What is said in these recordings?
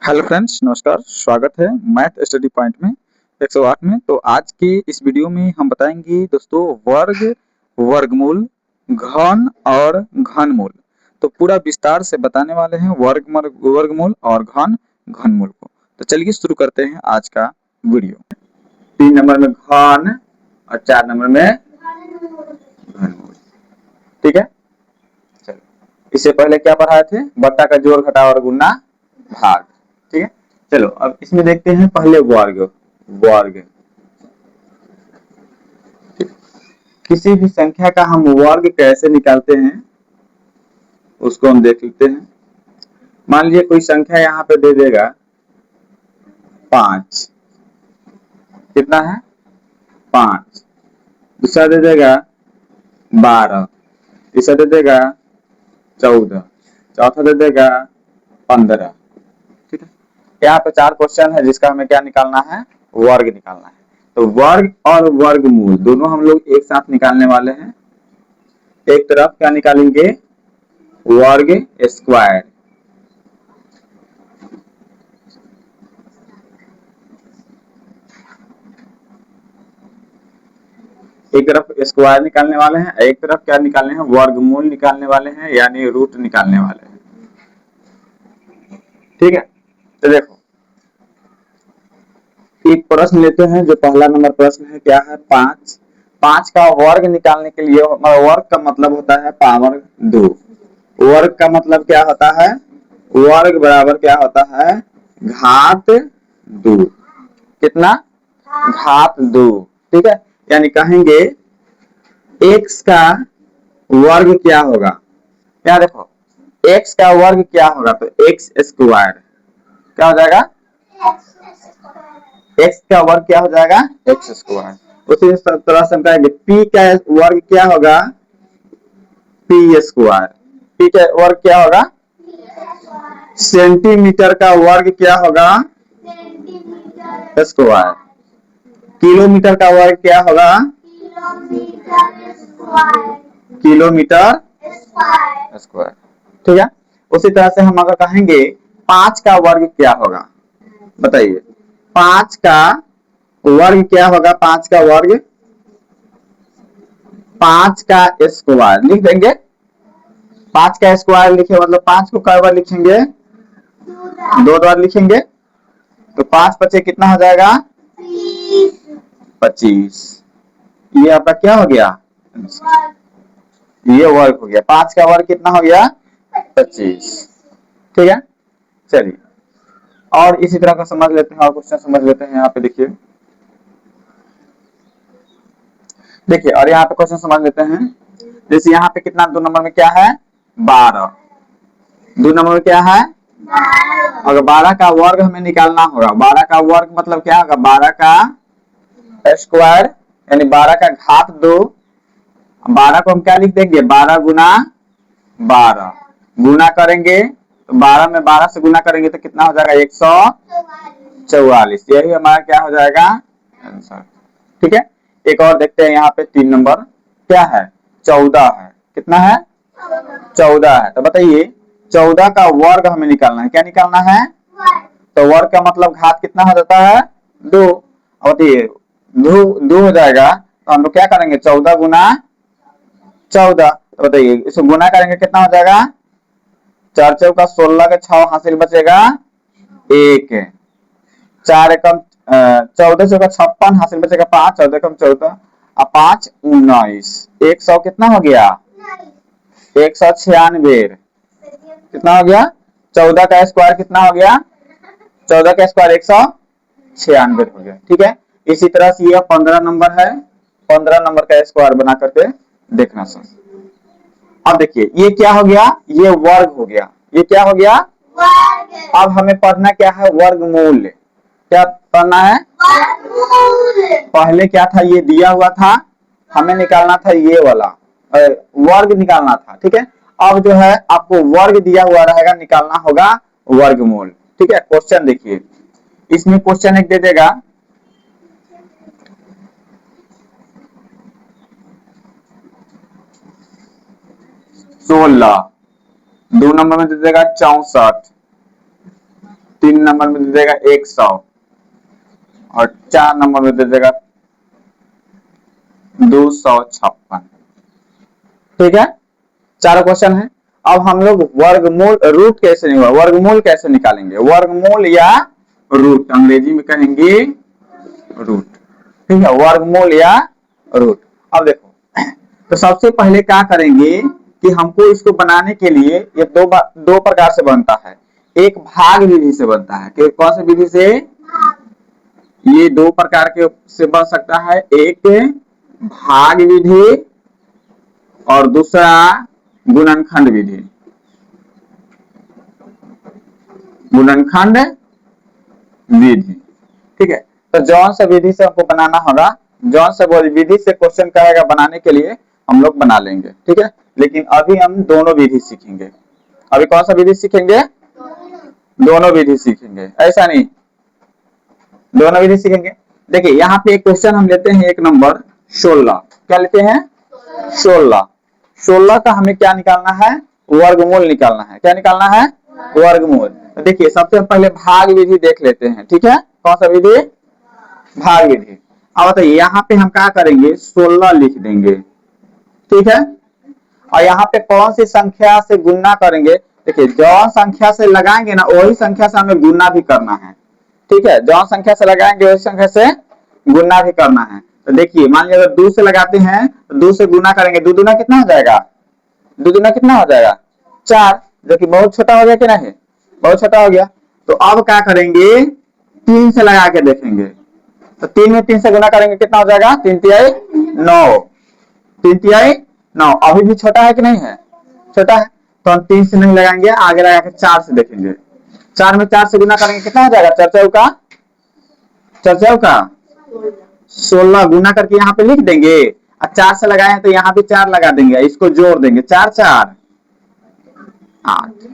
Hello friends, नमस्कार। स्वागत है मैथ स्टडी पॉइंट में 108 में। तो आज की इस वीडियो में हम बताएंगे दोस्तों वर्ग, वर्गमूल, घन और घनमूल। तो पूरा विस्तार से बताने वाले हैं वर्गमूल और घनमूल को। तो चलिए शुरू करते हैं आज का वीडियो। 3 नंबर में घन और 4 नंबर में घनमूल। ठीक है, चलो। इससे पहले क्या पढ़ाए थे? बट्टा का जोड़, घटाव और गुणा, भाग। ठीक है, चलो अब इसमें देखते हैं पहले वर्ग। वर्ग, किसी भी संख्या का हम वर्ग कैसे निकालते हैं उसको हम देख लेते हैं। मान लीजिए कोई संख्या यहाँ पे दे देगा 5। कितना है? 5। दूसरा दे देगा 12, तीसरा दे देगा 14, चौथा दे देगा 15। ठीक है, यहाँ पे 4 क्वेश्चन है जिसका हमें क्या निकालना है? वर्ग निकालना है। तो वर्ग और वर्गमूल दोनों हम लोग एक साथ निकालने वाले हैं। एक तरफ क्या निकालेंगे? वर्ग स्क्वायर, एक तरफ स्क्वायर निकालने वाले हैं, एक तरफ क्या निकालने हैं? वर्गमूल निकालने वाले हैं, यानी रूट निकालने वाले हैं। ठीक है, तो देखो एक प्रश्न लेते हैं। जो पहला नंबर प्रश्न है क्या है? 5। 5 का वर्ग निकालने के लिए, वर्ग का मतलब होता है पावर 2। वर्ग का मतलब क्या होता है? वर्ग बराबर क्या होता है? घात 2। कितना? घात 2। ठीक है, यानी कहेंगे x का वर्ग क्या होगा? क्या देखो, x का वर्ग क्या होगा? तो x स्क्वायर क्या हो जाएगा? x का वर्ग क्या हो जाएगा? x square. उसी तरह से हम कहेंगे p का वर्ग क्या होगा? p square. p का वर्ग क्या होगा? सेंटीमीटर का वर्ग क्या होगा? स्क्वायर। किलोमीटर का वर्ग क्या होगा? Kilometre square. ठीक है, उसी तरह से हम अगर कहेंगे 5 का वर्ग क्या होगा? बताइए, 5 का वर्ग क्या होगा? 5 का वर्ग, 5 का स्क्वायर लिख देंगे। 5 का स्क्वायर लिखे मतलब 5 को कई बार लिखेंगे? 2 बार लिखेंगे। तो 5 पचे कितना हो जाएगा? 25। ये आपका क्या हो गया? ये वर्ग हो गया। 5 का वर्ग कितना हो गया? 25। ठीक है, चलिए और इसी तरह का समझ लेते हैं, और क्वेश्चन समझ लेते हैं। यहाँ पे देखिए, देखिए और यहाँ पे क्वेश्चन समझ लेते हैं। जैसे यहाँ पे कितना? 2 नंबर में क्या है? 12। 2 नंबर में क्या है? अगर 12 का वर्ग हमें निकालना होगा, 12 का वर्ग मतलब क्या होगा? 12 का स्क्वायर, यानी 12 का घात 2। 12 को हम क्या लिख देंगे? 12 गुना 12। गुना करेंगे तो 12 में 12 से गुना करेंगे तो कितना हो जाएगा? 144। यही हमारा क्या हो जाएगा? आंसर। ठीक है, एक और देखते हैं। यहाँ पे 3 नंबर क्या है? 14 है। कितना है? 14 है। तो बताइए 14 का वर्ग हमें निकालना है। क्या निकालना है? तो वर्ग का मतलब घात कितना हो जाता है? 2। बताइए 2 हो जाएगा तो हम लोग क्या करेंगे? 14 गुना 14। तो बताइए इसको गुना करेंगे कितना हो जाएगा? 4 चौका 16 का 6 हासिल बचेगा 1। 4 एकम 14 चौका 56 हासिल बचेगा 5। 14 एकम 14 और 5 19। 100 कितना हो गया? 196। कितना हो गया? 14 का स्क्वायर कितना हो गया? 14 का स्क्वायर 196 हो गया। ठीक है, इसी तरह से यह 15 नंबर है। 15 नंबर का स्क्वायर बना करके देखना सर। अब देखिए ये क्या हो गया? ये वर्ग हो गया। ये क्या हो गया? वर्ग। अब हमें पढ़ना क्या है? वर्गमूल। क्या पढ़ना है? वर्गमूल। पहले क्या था? ये दिया हुआ था, हमें निकालना था ये वाला वर्ग निकालना था। ठीक है, अब जो है आपको वर्ग दिया हुआ रहेगा, निकालना होगा वर्गमूल। ठीक है, क्वेश्चन देखिए, इसमें क्वेश्चन एक दे देगा 16। 2 नंबर में दे देगा 64, 3 नंबर में दे देगा 100 और 4 नंबर में दे देगा 256। ठीक है, चारों क्वेश्चन है। अब हम लोग वर्गमूल रूट कैसे नहीं हुआ, वर्गमूल कैसे निकालेंगे, वर्गमूल या रूट, अंग्रेजी में कहेंगे रूट। ठीक है, वर्गमूल या रूट। अब देखो, तो सबसे पहले क्या करेंगे कि हमको इसको बनाने के लिए ये दो प्रकार से बनता है। एक भाग विधि से बनता है, कि कौन सी विधि से, ये दो प्रकार के से बन सकता है, एक भाग विधि और दूसरा गुणनखंड विधि। गुणनखंड विधि, ठीक है। तो जौन से विधि से हमको बनाना होगा, जौन से विधि से क्वेश्चन कहेगा बनाने के लिए हम लोग बना लेंगे। ठीक है, लेकिन अभी हम दोनों विधि सीखेंगे। अभी कौन सा विधि सीखेंगे, दोनों विधि सीखेंगे, ऐसा नहीं, दोनों विधि सीखेंगे। देखिए यहाँ पे एक क्वेश्चन हम लेते हैं, एक नंबर 16। क्या लेते हैं, 16। 16 का हमें क्या निकालना है, वर्गमूल निकालना है। क्या निकालना है, वर्गमूल। तो देखिए सबसे पहले भाग विधि देख लेते हैं। ठीक है, कौन सा विधि, भाग विधि। अब बताइए यहाँ पे हम क्या करेंगे, 16 लिख देंगे। ठीक है, और यहाँ पे कौन सी संख्या से गुणा करेंगे, देखिए जौन संख्या से लगाएंगे ना वही संख्या से हमें गुणा भी करना है। ठीक है, जौन संख्या से लगाएंगे वही संख्या से गुणा भी करना है। तो देखिए मान लीजिए अगर 2 से लगाते हैं तो 2 से गुणा करेंगे, 2 दूना कितना हो जाएगा, 2 दूना कितना हो जाएगा 4, जो कि बहुत छोटा हो गया कि नहीं, बहुत छोटा हो गया। तो अब क्या करेंगे, 3 से लगा के देखेंगे। तो 3 में 3 से गुणा करेंगे कितना हो जाएगा, 3 तिहाई 9, 3 तिहाई 9। अभी भी छोटा है कि नहीं है, छोटा है। तो हम 3 से नहीं लगाएंगे, आगे लगा के 4 से देखेंगे। 4 में 4 से गुणा करेंगे कितना हो जाएगा, चर्चा का 16 गुना करके यहाँ पे लिख देंगे। और 4 से लगाए तो यहाँ पे 4 लगा देंगे, इसको जोड़ देंगे, 4 4 8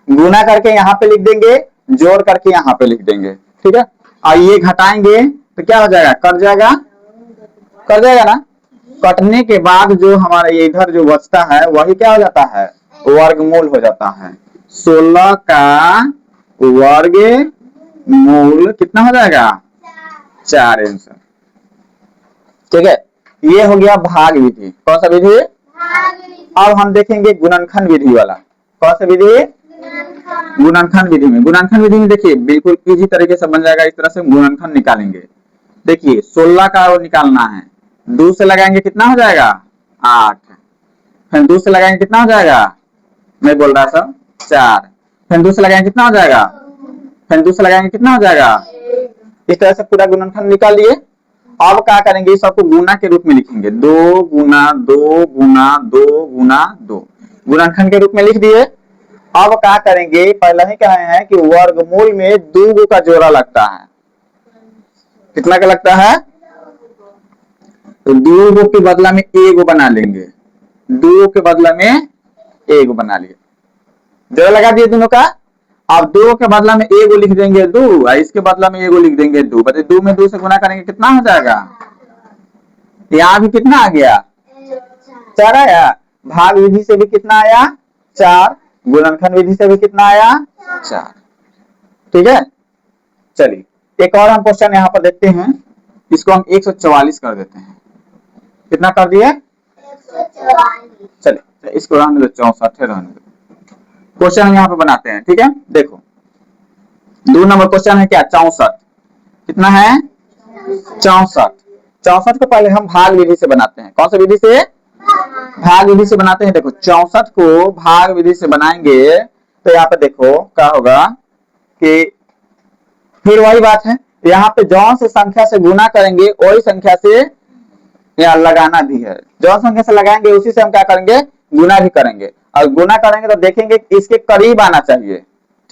गुना करके यहाँ पे लिख देंगे, जोड़ करके यहाँ पे लिख देंगे। ठीक है, और ये घटाएंगे तो क्या हो जाएगा, कट जाएगा, कट जाएगा ना। कटने के बाद जो हमारा ये इधर जो बचता है वही क्या हो जाता है, वर्गमूल हो जाता है। 16 का वर्गमूल कितना हो जाएगा, 4 आंसर। ठीक है, ये हो गया भाग विधि। कौन सा विधि, अब हम देखेंगे गुणनखंड विधि वाला। कौन सा विधि, गुणनखंड विधि में, गुणनखंड विधि में देखिए बिल्कुल इजी तरीके से बन जाएगा। इस तरह से गुणनखंड निकालेंगे। देखिए 16 का वो निकालना है, 2 से लगाएंगे कितना हो जाएगा 8, फिर 2 से लगाएंगे कितना हो जाएगा, मैं बोल रहा सब 4, फिर 2 से लगाएंगे कितना हो जाएगा, फिर 2 से लगाएंगे कितना हो जाएगा। इस तरह से पूरा गुणनखंड निकाल लिए। अब क्या करेंगे, सबको गुना के रूप में लिखेंगे, 2 गुना 2 गुना 2 गुना 2, गुणनखंड के रूप में लिख दिए। अब क्या करेंगे, पहले ही कहे हैं कि वर्गमूल में 2 का जोड़ा लगता है। कितना का लगता है, तो 2 के बदला में 1 बना लेंगे, 2 के बदला में 1 बना लिए, जोड़ा लगा दिए दोनों का। अब 2 के बदला में 1 लिख देंगे 2, और इसके बदला में 1 लिख देंगे 2। बताइए 2 में 2 से गुना करेंगे कितना हो जाएगा, यहाँ भी कितना आ गया, 4 आया। भाग विधि से भी कितना आया, 4, गुणनखंड विधि से भी कितना आया, 4। ठीक है, चलिए एक और हम क्वेश्चन यहाँ पर देखते हैं। इसको हम 144 कर देते हैं। कितना कर दिए, 144। चलिए इसको रहने दो, 64 रहने दो। क्वेश्चन हम यहाँ पे बनाते हैं। ठीक है, देखो 2 नंबर क्वेश्चन है क्या, 64। कितना है, 64। 64 को पहले हम भाग विधि से बनाते हैं। कौन सी विधि से, भाग विधि से बनाते हैं। देखो 64 को भाग विधि से बनाएंगे तो यहाँ पे देखो क्या होगा कि फिर वही बात है, यहाँ पे जौन से संख्या से गुना करेंगे वही संख्या से यहाँ लगाना भी है। जौन संख्या से लगाएंगे उसी से हम क्या करेंगे, गुना भी करेंगे। और गुना करेंगे तो देखेंगे इसके करीब आना चाहिए।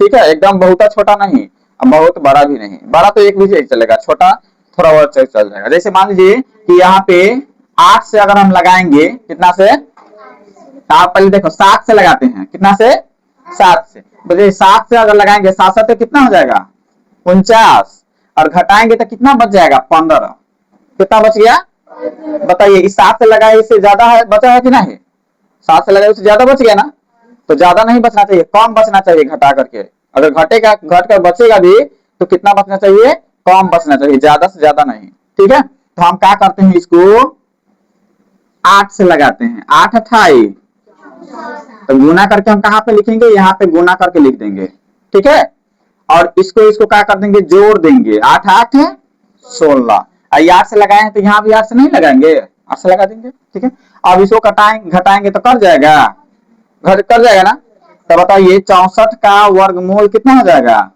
ठीक है, एकदम बहुत छोटा नहीं और बहुत बड़ा भी नहीं, बड़ा तो एक भी चलेगा, छोटा थोड़ा और चल जाएगा। जैसे मान लीजिए कि यहाँ पे 8 से अगर हम लगाएंगे कितना से, आप पहले देखो 7 से लगाते हैं, कितना से 7 से। बोलिए 7 से अगर लगाएंगे 7 7 कितना हो जाएगा 49, और घटाएंगे तो कितना बच जाएगा 15। कितना बच गया, बताइए। इस 7 से लगाए इससे ज्यादा है, बचा है कि नहीं, 7 से लगाए उससे ज्यादा बच गया ना। तो ज्यादा नहीं बचना चाहिए, कम बचना चाहिए घटा करके। अगर घटेगा, घट कर बचेगा भी तो कितना बचना चाहिए, कम बचना चाहिए, ज्यादा से ज्यादा नहीं। ठीक है, तो हम क्या करते हैं, इसको 8 से लगाते हैं, 8 28, तो गुना करके हम कहाँ पे लिखेंगे, यहाँ पे गुना करके लिख देंगे। ठीक है, और इसको इसको क्या कर देंगे, जोड़ देंगे, 8 8 है 16, 8 से लगाए हैं तो यहाँ भी 8 से नहीं लगाएंगे, 8 से लगा देंगे। ठीक है, अब इसको घटाएंगे घटाएंगे तो कर जाएगा, घर कर जाएगा ना। तो बताइए 64 का वर्गमूल कितना हो जाएगा,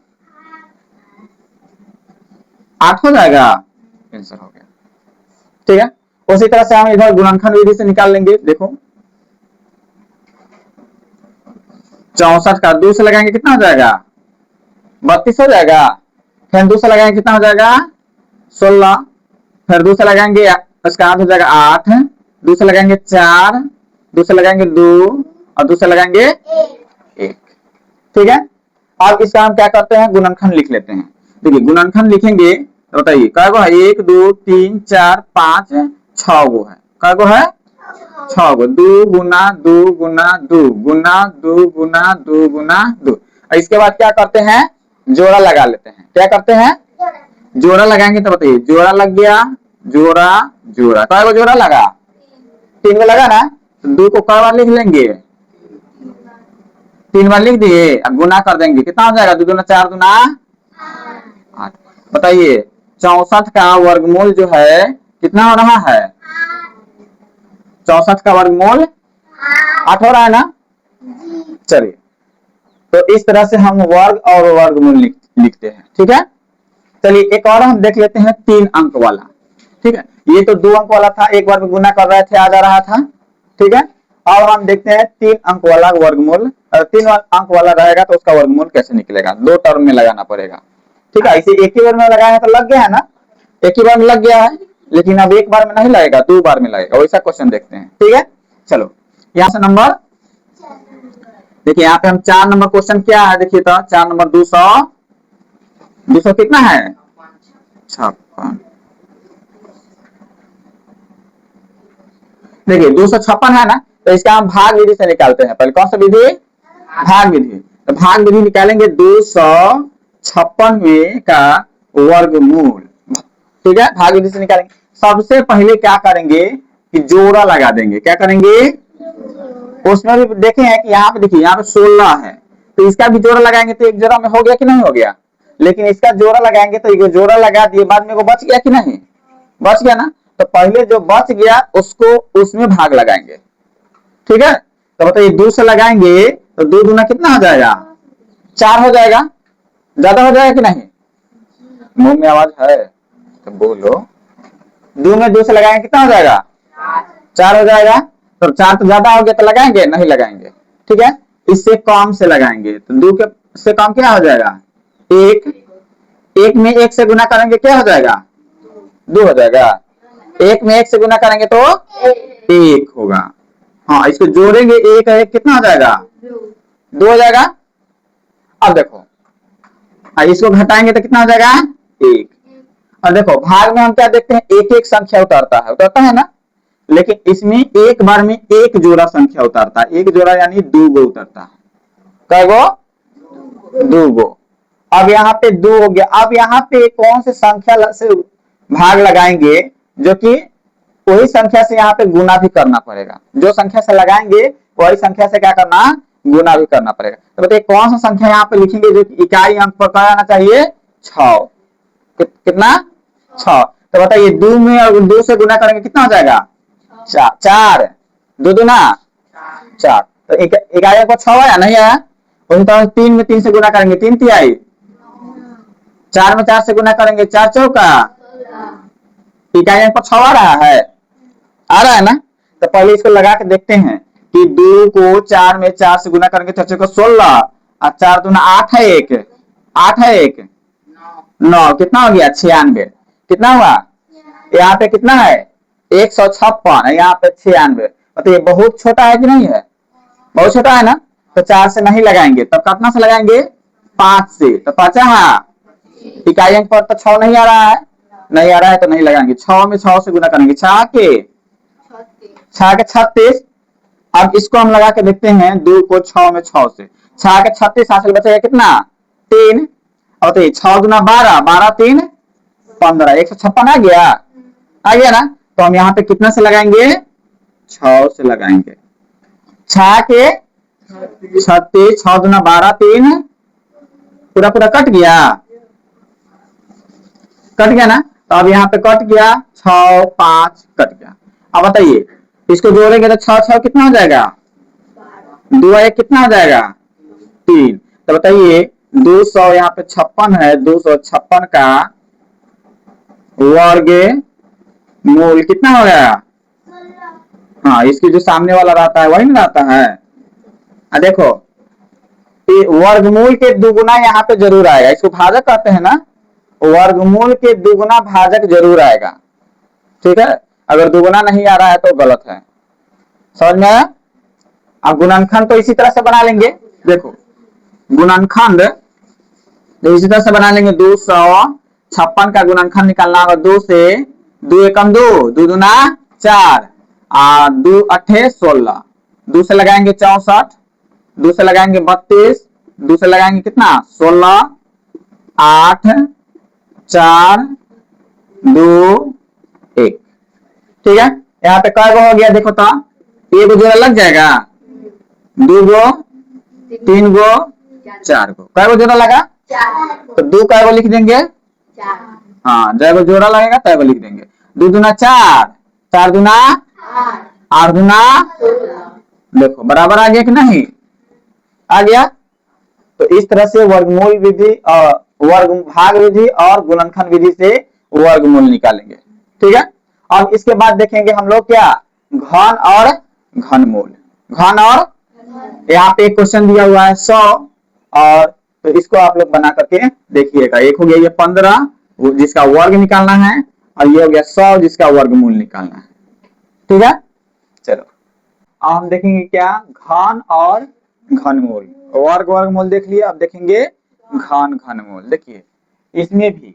8 हो जाएगा, आंसर हो गया। ठीक है, उसी तरह से हम इधर गुणनखंड विधि से निकाल लेंगे। देखो 64 का 2 से लगाएंगे कितना हो जाएगा, 32 हो जाएगा, फिर 2 से लगाएंगे कितना हो जाएगा 16, फिर 2 से लगाएंगे उसका हो जाएगा 8, 2 से लगाएंगे 4, 2 से लगाएंगे 2 और 2 से लगाएंगे 1। ठीक है, अब इसका हम क्या करते हैं, गुणनखंड लिख लेते हैं। देखिए गुणनखंड लिखेंगे तो बताइए क्या गो है, 1 2 3 4 5 6 गो है, क्या गो है 6 गो, 2 गुना 2 गुना 2 गुना 2 गुना 2 गुना 2। इसके बाद क्या करते हैं, जोड़ा लगा लेते हैं। क्या करते हैं, जोड़ा लगाएंगे तो बताइए, जोड़ा लग गया, जोड़ा जोड़ा, क्या गो जोड़ा लगा, 3 गो लगा ना, तो 2 को कई बार लिख लेंगे, 3 बार लिख दिए, अब गुना कर देंगे, कितना हो जाएगा, 2 दूना 4 दूना 8। बताइए 64 का वर्गमूल जो है कितना हो रहा है, 64 का वर्गमूल 8 हो रहा है ना। चलिए, तो इस तरह से हम वर्ग और वर्गमूल लिखते हैं। ठीक है, चलिए एक और हम देख लेते हैं 3 अंक वाला। ठीक है, ये तो 2 अंक वाला था, एक बार में गुना कर रहे थे, आ जा रहा था। ठीक है, अब हम देखते हैं 3 अंक वाला वर्गमूल। 3 अंक वाला रहेगा तो उसका वर्गमूल कैसे निकलेगा, 2 टर्म में लगाना पड़ेगा। ठीक है, इसे एक ही बार में लगाया है तो लग गया है ना, एक ही बार में लग गया है, लेकिन अब एक बार में नहीं लगेगा, 2 बार में लगेगा, वैसा क्वेश्चन देखते हैं। ठीक है, चलो यहाँ से नंबर देखिए, यहाँ पे हम 4 नंबर क्वेश्चन क्या है, देखिए तो 4 नंबर 200 कितना है 56। देखिए 256 है ना, तो इसका हम भाग विधि से निकालते हैं। पहले कौन सा विधि, भाग विधि। तो भाग विधि निकालेंगे 256 में का वर्गमूल। ठीक है, भाग विधि से निकालेंगे। सबसे पहले क्या करेंगे कि जोड़ा लगा देंगे। क्या करेंगे, उसमें भी देखे हैं कि यहाँ पे देखिए, यहाँ पे 16 है, तो इसका भी जोड़ा लगाएंगे तो एक जोड़ा में हो गया कि नहीं हो गया, लेकिन इसका जोड़ा लगाएंगे तो एक जोड़ा लगा दिए, बाद में वो बच गया कि नहीं, बच गया ना, तो पहले जो बच गया उसको उसमें भाग लगाएंगे। ठीक है, तो बताइए 2 से लगाएंगे तो 2 दूना कितना हो जाएगा 4 हो जाएगा, ज्यादा हो जाएगा कि नहीं, मुंह में आवाज है तो बोलो। 2 में 2 से लगाएंगे कितना हो जाएगा 4 हो जाएगा, तो 4 तो ज्यादा हो गया तो लगाएंगे नहीं लगाएंगे। ठीक है, इससे कम से लगाएंगे तो 2 के से कम क्या हो जाएगा 1, 1 में 1 से गुना करेंगे क्या हो जाएगा 2 हो जाएगा, 1 में 1 से गुना करेंगे तो 1 होगा। हाँ, इसको जोड़ेंगे 1 1 कितना हो जाएगा 2 हो जाएगा। अब देखो इसको घटाएंगे तो कितना हो जाएगा 1। और देखो भाग में हम क्या देखते हैं, एक एक संख्या उतरता है ना, लेकिन इसमें एक बार में एक जोड़ा संख्या उतारता है, एक जोड़ा यानी 2 गो उतरता है। कै गो 2 गो। अब यहाँ पे 2 हो गया, अब यहाँ पे कौन से संख्या से भाग लगाएंगे, जो कि वही संख्या से यहाँ पे गुना भी करना पड़ेगा, जो संख्या से लगाएंगे वही संख्या से क्या करना, गुना भी करना पड़ेगा। तो बताइए कौन सा संख्या यहाँ पे लिखेंगे जो इकाई अंक पर कराना चाहिए 6, कितना 6। तो बताइए 2 में और 2 से गुना करेंगे कितना हो जाएगा 4, 2 दूना 4, तो इकाई अंक पर 6 आया नहीं आया। उसी तरह 3 में 3 से गुना करेंगे 3 तिहाई, 4 में 4 से गुना करेंगे 4 चौका, इकाई अंक पर 6 आ रहा है ना। तो पहले इसको लगा के देखते हैं कि 2 को 4 में 4 से गुना करेंगे 4 को 16 और 4 दूना 8 है 1, 8 है 1 9, कितना हो गया 96, कितना हुआ यहाँ पे कितना है 156, यहाँ पे 96। मतलब ये बहुत छोटा है कि नहीं है, बहुत छोटा है ना, तो 4 से नहीं लगाएंगे, तब कितना से लगाएंगे 5 से, तो 5 इकाई अंक पर तो 6 नहीं आ रहा है, नहीं आ रहा है तो नहीं लगाएंगे। 6 में 6 से गुना करेंगे 6 के 36। अब इसको हम लगा के देखते हैं 2 को 6 में 6 से, 6 के 36 हासिल बचेगा कितना 3। और तो 6 दूना 12, 12 3 15, 156 आ गया ना। तो हम यहाँ पे कितना से लगाएंगे, 6 से लगाएंगे। 6 के 36, 6 दूना 12, 3 पूरा पूरा कट गया ना। तो अब यहाँ पे कट गया 6 5 कट गया। अब बताइए इसको जोड़ेंगे तो 6 6 कितना हो जाएगा, 2 1 कितना हो जाएगा 3। तो बताइए 200 यहाँ पे 56 है, 256 का वर्ग मूल कितना हो गया। हाँ, इसकी जो सामने वाला रहता है वही ना रहता है। देखो वर्गमूल के दुगुना यहाँ पे जरूर आएगा, इसको भाजक कहते हैं ना, वर्गमूल के दुगुना भाजक जरूर आएगा। ठीक है, अगर दुगुना नहीं आ रहा है तो गलत है। समझ में आया। अब गुणनखंड तो इसी तरह से बना लेंगे। देखो गुणनखंड तो इसी तरह से बना लेंगे। 256 का गुणनखंड निकालना होगा। 2 से 2 एकम 2, 2 दूना 4, 2 अट्ठे 16, 2 से लगाएंगे 64, 2 से लगाएंगे 32, 2 से लगाएंगे कितना 16, 8 4 2 1। ठीक है, यहाँ पे कै गो हो गया देखो तो, एक जोड़ा लग जाएगा, 2 गो 3 गो 4 गो, कै गो जोड़ा लगा, तो 2 कै गो लिख देंगे, हाँ जय गो जोड़ा लगेगा तय गो लिख देंगे। 2 दूना 4, 4 दूना 8 दूना, देखो बराबर आ गया कि नहीं, आ गया। तो इस तरह से वर्गमूल विधि और वर्ग भाग विधि और गुणनखंड विधि से वर्गमूल निकालेंगे। ठीक है, अब इसके बाद देखेंगे हम लोग क्या, घन और घनमूल। घन और यहाँ पे एक क्वेश्चन दिया हुआ है 100, और तो इसको आप लोग बना करके देखिएगा। एक हो गया ये 15 जिसका वर्ग निकालना है, और ये हो गया 100 जिसका वर्गमूल निकालना है। ठीक है, चलो अब हम देखेंगे क्या, घन और घनमूल। वर्ग वर्गमूल देख लिया, अब देखेंगे घन घनमूल। देखिए इसमें भी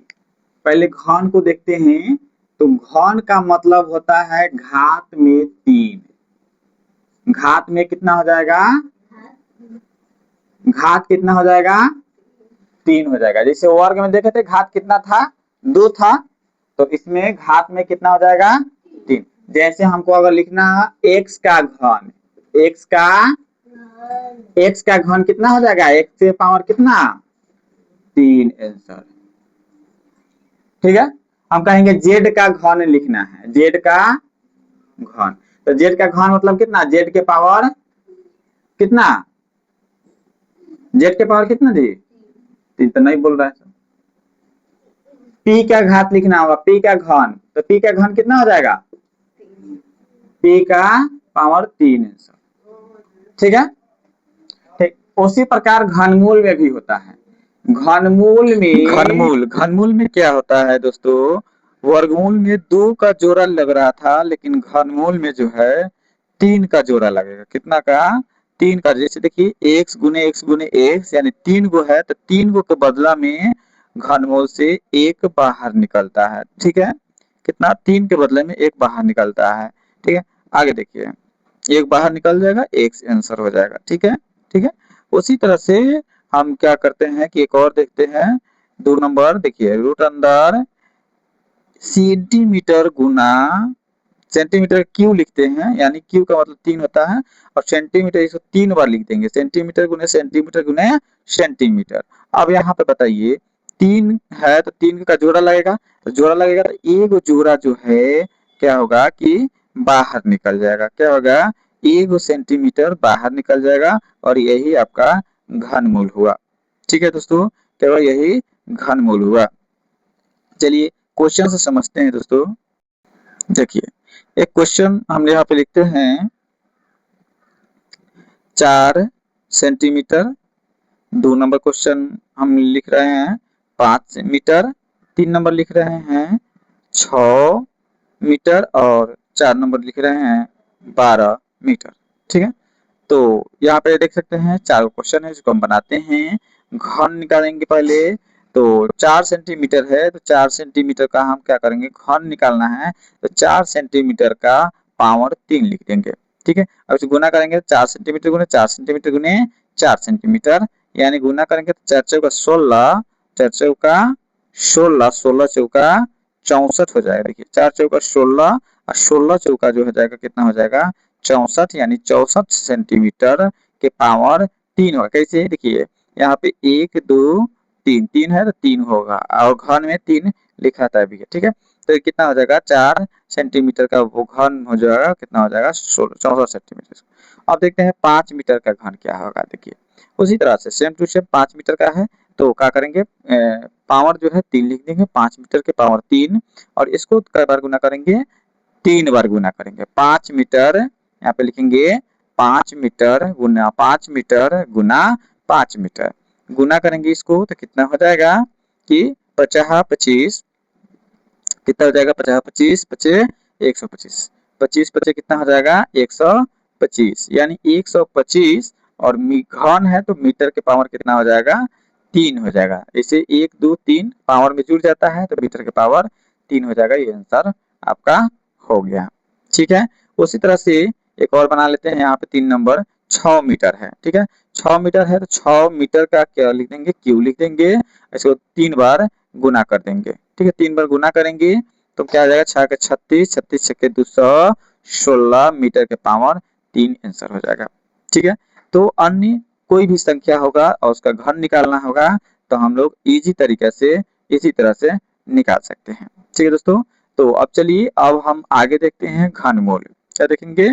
पहले घन को देखते हैं। तो घन का मतलब होता है घात में 3। घात में कितना हो जाएगा, घात कितना हो जाएगा 3 हो जाएगा। जैसे वर्ग में देखे थे घात कितना था 2 था, तो इसमें घात में कितना हो जाएगा 3। जैसे हमको अगर लिखना है x का घन, x का घन कितना हो जाएगा, x से पावर कितना 3 आंसर। ठीक है, हम कहेंगे z का घन लिखना है, z का घन, तो z का घन मतलब कितना, z के पावर कितना, z के पावर कितना जी 3, तो नहीं बोल रहा है। p का घात लिखना होगा, p का घन, तो p का घन कितना हो जाएगा, p का पावर 3 आंसर। ठीक है, ठीक उसी प्रकार घनमूल में भी होता है। घनमूल में क्या होता है दोस्तों, वर्गमूल में 2 का जोड़ा लग रहा था, लेकिन घनमूल में जो है 3 का जोड़ा लगेगा। कितना का, 3 का। जैसे देखिए x गुने x यानी 3 गो है, तो 3 गो के बदला में घनमूल से 1 बाहर निकलता है। ठीक है, कितना 3 के बदले में 1 बाहर निकलता है। ठीक है, आगे देखिए 1 बाहर निकल जाएगा, x आंसर हो जाएगा। ठीक है, ठीक है, उसी तरह से हम क्या करते हैं कि एक और देखते हैं। 2 नंबर देखिए, रूट अंदर सेंटीमीटर गुना, सेंटीमीटर क्यू लिखते हैं, यानी क्यू का मतलब 3 होता है, और सेंटीमीटर इसको 3 बार लिख देंगे, सेंटीमीटर गुने सेंटीमीटर गुने सेंटीमीटर। अब यहाँ पे बताइए 3 है तो 3 का जोड़ा लगेगा, तो जोड़ा लगेगा तो एक जोड़ा जो है क्या होगा कि बाहर निकल जाएगा। क्या होगा, 1 सेंटीमीटर बाहर निकल जाएगा, और यही आपका घनमूल हुआ। ठीक है दोस्तों, क्या हुआ, यही घनमूल हुआ। चलिए क्वेश्चन से समझते हैं दोस्तों। देखिए एक क्वेश्चन हम यहाँ पे लिखते हैं 4 सेंटीमीटर। 2 नंबर क्वेश्चन हम लिख रहे हैं 5 मीटर। 3 नंबर लिख रहे हैं 6 मीटर, और 4 नंबर लिख रहे हैं 12 मीटर। ठीक है, तो यहाँ पे देख सकते हैं 4 क्वेश्चन है जिसको हम बनाते हैं। घन निकालेंगे पहले, तो 4 सेंटीमीटर है, तो 4 सेंटीमीटर का हम क्या करेंगे, घन निकालना है, तो 4 सेंटीमीटर का पावर 3 लिख देंगे। ठीक है, अब इसे गुना करेंगे, 4 सेंटीमीटर गुने 4 सेंटीमीटर गुने 4 सेंटीमीटर, यानी गुना करेंगे तो 4 चौका 16, 4 चौका 16, 16 चौका 64 हो जाएगा। देखिए 4 चौका 16 और 16 चौका जो हो जाएगा कितना हो जाएगा 64, यानी 64 सेंटीमीटर के पावर 3 होगा। कैसे देखिए यहाँ पे 1 2 3, 3 है तो 3 होगा और घन में 3 लिखा था अभी, ठीक है। तो ये कितना हो जाएगा 4 सेंटीमीटर का वो घन हो जाएगा, कितना हो जाएगा 64 सेंटीमीटर। अब देखते हैं 5 मीटर का घन क्या होगा। देखिए उसी तरह से सेम टू सेम 5 मीटर का है तो क्या करेंगे पावर जो है 3 लिख देंगे, 5 मीटर के पावर 3, और इसको कई बार गुना करेंगे 3 बार गुना करेंगे। 5 मीटर यहाँ पे लिखेंगे 5 मीटर गुना 5 मीटर गुना 5 मीटर, गुना करेंगे इसको तो कितना हो जाएगा कि 50 25, कितना हो जाएगा 50 25 पचे 125, 25 पचे कितना हो जाएगा 125, यानी 125 और घन है तो मीटर के पावर कितना हो जाएगा 3 हो जाएगा। इसे 1 2 3 पावर में जुड़ जाता है तो मीटर के पावर 3 हो जाएगा। ये आंसर आपका हो गया, ठीक है। उसी तरह से एक और बना लेते हैं। यहाँ पे 3 नंबर 6 मीटर है, ठीक है। 6 मीटर है तो 6 मीटर का क्या लिख देंगे क्यू लिख देंगे, इसको 3 बार गुना कर देंगे, ठीक है। 3 बार गुना करेंगे तो क्या आ जाएगा 6 के 36, 36 छक्के 216 मीटर के पावर 3 आंसर हो जाएगा, ठीक है। तो अन्य कोई भी संख्या होगा और उसका घन निकालना होगा तो हम लोग इजी तरीके से इसी तरह से निकाल सकते हैं, ठीक है दोस्तों। तो अब चलिए अब हम आगे देखते हैं घनमूल। क्या देखेंगे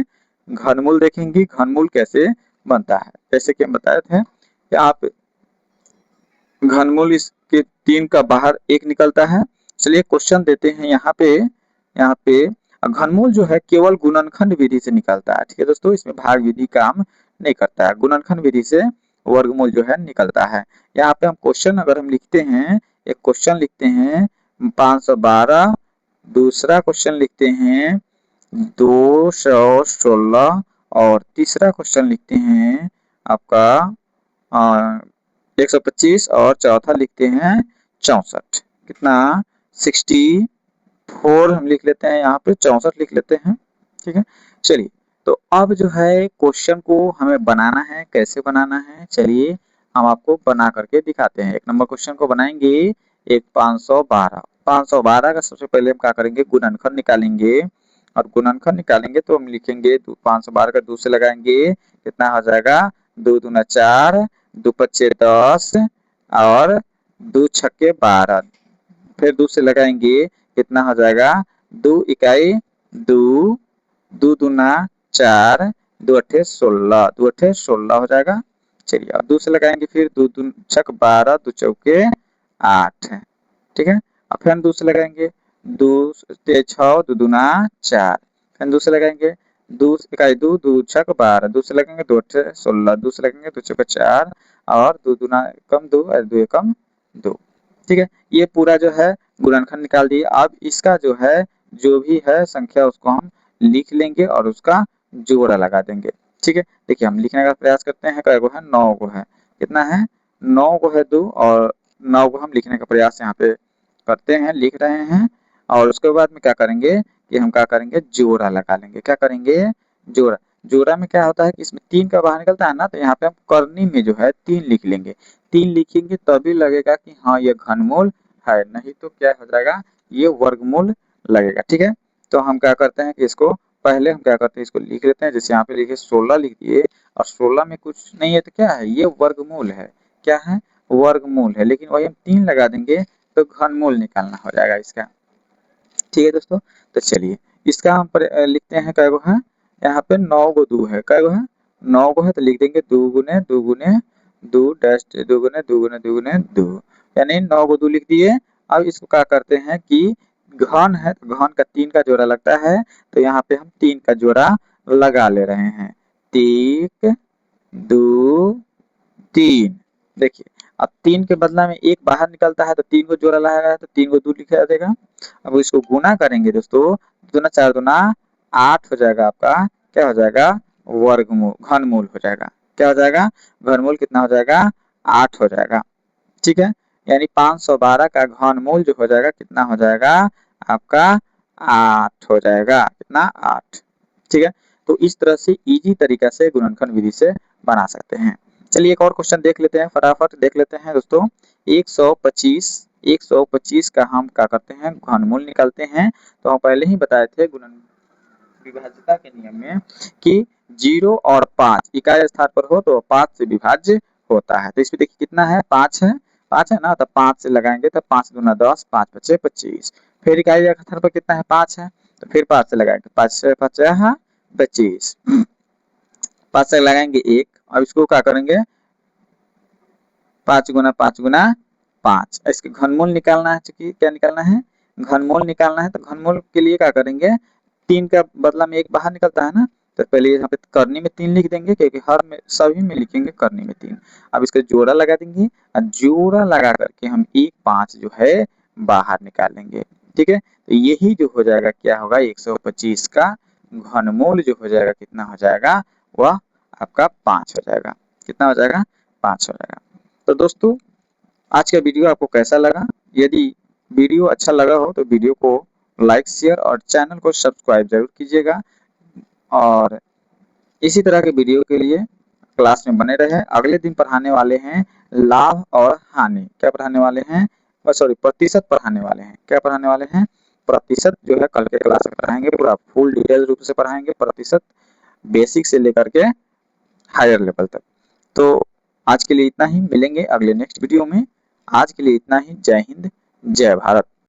घनमूल देखेंगे, घनमूल कैसे बनता है। जैसे कि हम बताए थे कि आप घनमूल इसके 3 का बाहर 1 निकलता है। चलिए क्वेश्चन देते हैं यहाँ पे घनमूल जो है केवल गुणनखंड विधि से निकलता है, ठीक है दोस्तों। इसमें भाग विधि काम नहीं करता है, गुणनखंड विधि से वर्गमूल जो है निकलता है। यहाँ पे हम क्वेश्चन अगर हम लिखते हैं, एक क्वेश्चन लिखते हैं 512, दूसरा क्वेश्चन लिखते हैं 216 और तीसरा क्वेश्चन लिखते हैं आपका 125 और चौथा लिखते हैं 64, कितना 64 हम लिख लेते हैं, यहाँ पे 64 लिख लेते हैं, ठीक है। चलिए तो अब जो है क्वेश्चन को हमें बनाना है, कैसे बनाना है चलिए हम आपको बना करके दिखाते हैं। 1 नंबर क्वेश्चन को बनाएंगे। एक 512, 512 का सबसे पहले हम क्या करेंगे गुणनखंड निकालेंगे, और गुणनखंड निकालेंगे तो हम लिखेंगे 512 का 2 से लगाएंगे कितना हो जाएगा 2 दूना 4, 2 पच्चे 10 और 2 छक्के 12, फिर 2 से लगाएंगे कितना हो जाएगा 2 इकाई 2, 2 दूना 4, 2 अट्ठे 16, 2 अट्ठे 16 हो जाएगा। चलिए अब 2 से लगाएंगे फिर 2 दून छक 12, 2 चौके 8, ठीक है। अब फिर हम 2 से लगाएंगे 2 ते 6, 2 दूना 4, फिर 2 से लगाएंगे 2 इकाई 2, 2 छक 12, 2 से लगेंगे 2 अट्ठे 16, 2 से लगेंगे 2 चौके 4 और 2 दूना कम 2 और 2 एकम 2, ठीक है। ये पूरा जो है गुणनखंड निकाल दिए। अब इसका जो है जो भी है संख्या उसको हम लिख लेंगे और उसका जोड़ा लगा देंगे, ठीक है। देखिए हम लिखने का प्रयास करते हैं, कई गो है 9 गो है, कितना है 9 गो है 2 और 9 को हम लिखने का प्रयास यहाँ पे करते हैं, लिख रहे हैं। और उसके बाद में क्या करेंगे कि हम क्या करेंगे जोड़ा लगा लेंगे। क्या करेंगे जोड़ा, जोड़ा में क्या होता है कि इसमें 3 का बाहर निकलता है ना, तो यहाँ पे हम करनी में जो है 3 लिख लेंगे। 3 लिखेंगे तभी लगेगा कि हाँ ये घनमूल है, नहीं तो क्या हो जाएगा ये वर्गमूल लगेगा, ठीक है। तो हम क्या करते हैं कि इसको पहले हम क्या करते हैं इसको लिख लेते हैं। जैसे यहाँ पे लिखे 16 लिख दिए और 16 में कुछ नहीं है तो क्या है ये वर्गमूल है, क्या है वर्गमूल है, लेकिन वही हम 3 लगा देंगे तो घनमूल निकालना हो जाएगा इसका, ठीक है दोस्तों। तो चलिए इसका हम लिखते हैं कै गो है, यहाँ पे 9 गो 2 है, कै गो है 9 गो है तो लिख देंगे 2 गुने 2 गुने 2 डैश 2 गुने 2 गुने 2 गुने 2, यानी 9 गो 2 लिख दिए। अब इसको क्या करते हैं कि घन है तो घन का 3 का जोड़ा लगता है, तो यहाँ पे हम 3 का जोड़ा लगा ले रहे हैं, 1 2 3। देखिए अब 3 के बदला में 1 बाहर निकलता है तो 3 को जोड़ा लगाया है तो 3 को 2 लिखा जाएगा। अब इसको गुना करेंगे दोस्तों, दूना 4 दूना 8 हो जाएगा आपका, क्या हो जाएगा वर्गमूल घनमूल हो जाएगा, क्या हो जाएगा घनमूल कितना हो जाएगा 8 हो जाएगा, ठीक है। यानी 512 का घनमूल जो हो जाएगा कितना हो जाएगा आपका 8 हो जाएगा, कितना 8, ठीक है। तो इस तरह से इजी तरीका से गुणनखंड विधि से बना सकते हैं। चलिए एक और क्वेश्चन देख लेते हैं, फटाफट देख लेते हैं दोस्तों। 125 का हम क्या करते हैं, घनमूल निकालते हैं। तो हम पहले ही बताए थे गुणन विभाज्यता के नियम में कि 0 और 5 इकाई स्थान पर हो तो 5 से विभाज्य होता है। तो इसमें देखिए कितना है, 5 है, 5 है ना, तो 5 से लगाएंगे तो 5 दूना 10, 5 पचे 25। फिर इकाई स्थान पर कितना है, 5 है, तो फिर 5 से लगाएंगे, 5 से 5 है 25, 5 से लगाएंगे 1। अब इसको क्या करेंगे, 5 गुना 5, इसके घनमूल निकालना है। चूंकि क्या निकालना है, घनमूल निकालना है, तो घनमूल के लिए क्या करेंगे, 3 का बदला में 1 बाहर निकलता है ना, तो पहले यहाँ पे करनी में 3 लिख देंगे, क्योंकि हर में सभी में लिखेंगे करनी में 3। अब इसका जोड़ा लगा देंगे, और जोड़ा लगा करके हम 1 5 जो है बाहर निकालेंगे। ठीक है, तो यही जो हो जाएगा क्या होगा, 125 का घनमूल जो हो जाएगा कितना हो जाएगा, वह आपका 5 हो जाएगा। कितना हो जाएगा, 5 हो जाएगा। तो दोस्तों आज का वीडियो आपको कैसा लगा, यदि वीडियो अच्छा लगा हो तो वीडियो को लाइक शेयर और चैनल को सब्सक्राइब जरूर कीजिएगा। और इसी तरह के वीडियो के लिए क्लास में बने रहे। अगले दिन पढ़ाने वाले हैं लाभ और हानि, क्या पढ़ाने वाले हैं, सॉरी प्रतिशत पढ़ाने वाले हैं। क्या पढ़ाने वाले हैं, प्रतिशत जो है कल के क्लास में पढ़ाएंगे, पूरा फुल डिटेल रूप से पढ़ाएंगे प्रतिशत, बेसिक से लेकर के हायर लेवल तक। तो आज के लिए इतना ही, मिलेंगे अगले नेक्स्ट वीडियो में। आज के लिए इतना ही, जय हिंद जय भारत।